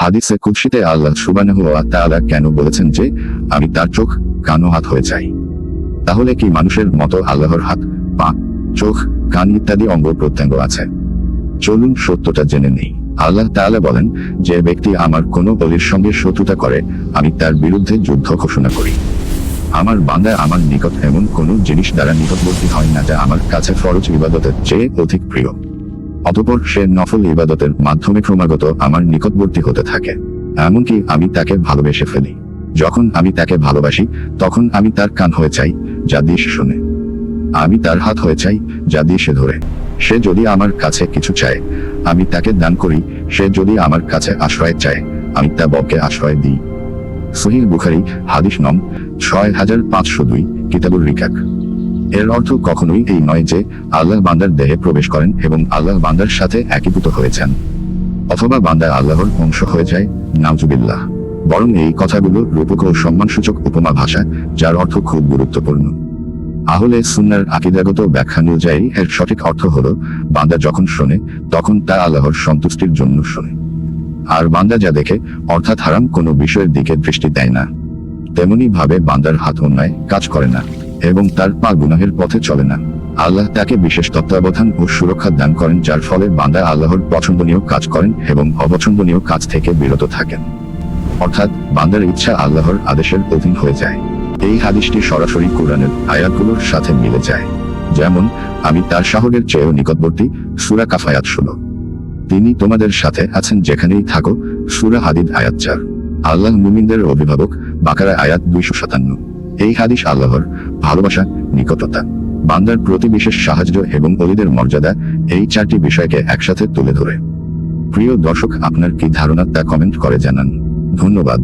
হাদিসে কুদসিতে আল্লাহ সুবহানাহু ওয়া তাআলা কেন বলেছেন যে আমি তার চোখ, কান ও হাত হয়ে যাই? তাহলে কি মানুষের মতো আল্লাহর হাত, পা, চোখ, কান ইত্যাদি অঙ্গ প্রত্যঙ্গ আছে? চলুন সত্যটা জেনে নেই। আল্লাহ তাআলা বলেন, যে ব্যক্তি আমার কোনো ওলির সঙ্গে শত্রুতা করে আমি তার বিরুদ্ধে যুদ্ধ ঘোষণা করি। আমার বান্দা আমার নিকট এমন কোনো জিনিস দ্বারা নিকটবর্তী হয় না যা আমার কাছে ফরজ ইবাদতের চেয়ে অধিক প্রিয়। অতঃপর সে নফল ইবাদতের মাধ্যমে ক্রমাগত আমার নিকটবর্তী হতে থাকে, এমনকি আমি তাকে ভালোবেসে ফেলি। যখন আমি তাকে ভালোবাসি তখন আমি তার কান হয়ে যাই, যা দিয়ে সে শোনে। আমি তার হাত হয়ে যাই, যা দিয়ে সে ধরে। সে যদি আমার কাছে কিছু চায় আমি তাকে দান করি। সে যদি আমার কাছে আশ্রয় চায় আমি তা বকে আশ্রয় দিই। সহিহ বুখারী, হাদিস নং 6502, কিতাবুর রিকাক। এর অর্থ কখনোই এই নয় যে আল্লাহ বান্দার দেহে প্রবেশ করেন এবং আল্লাহ বান্দার সাথে একীভূত হয়েছেন, অথবা বান্দা আল্লাহর অংশ হয়ে যায়, নাউজুবিল্লাহ। বরং এই কথাগুলো রূপক ও সম্মানসূচক উপমা ভাষা, যার অর্থ খুব গুরুত্বপূর্ণ। আহলে সুন্নাহর আকীদাগত ব্যাখ্যা অনুযায়ী এর সঠিক অর্থ হলো, বান্দা যখন শোনে তখন তা আল্লাহর সন্তুষ্টির জন্য শোনে। আর বান্দা যা দেখে, অর্থাৎ হারাম কোনো বিষয়ের দিকে দৃষ্টি দেয় না। তেমনি ভাবে বান্দার হাত অন্যায় কাজ করে না এবং তার পা গুনাহের পথে চলে না। আল্লাহ তাকে বিশেষ তত্ত্বাবধান ও সুরক্ষা দান করেন, যার ফলে বান্দা আল্লাহর পছন্দনীয় কাজ করেন এবং অপছন্দনীয় কাজ থেকে বিরত থাকেন। অর্থাৎ বান্দার ইচ্ছা আল্লাহর আদেশের অধীন হয়ে যায়। এই হাদিসটি সরাসরি কোরআনের আয়াতগুলোর সাথে মিলে যায়। যেমন, আমি তার শহরের চেয়েও নিকটবর্তী, সূরা কাফ আয়াত 16। তিনি তোমাদের সাথে আছেন যেখানেই থাকো, সূরা হাদিদ আয়াত 4। আল্লাহ মুমিনদের অভিভাবক, বাকারা আয়াত 257। এই হাদিস আল্লাহর ভালোবাসা, নিকটতা, বান্দার প্রতি বিশেষ সাহায্য এবং ওলিদের মর্যাদা, এই চারটি বিষয়কে একসাথে তুলে ধরে। প্রিয় দর্শক, আপনার কি ধারণা তা কমেন্ট করে জানান। ধন্যবাদ।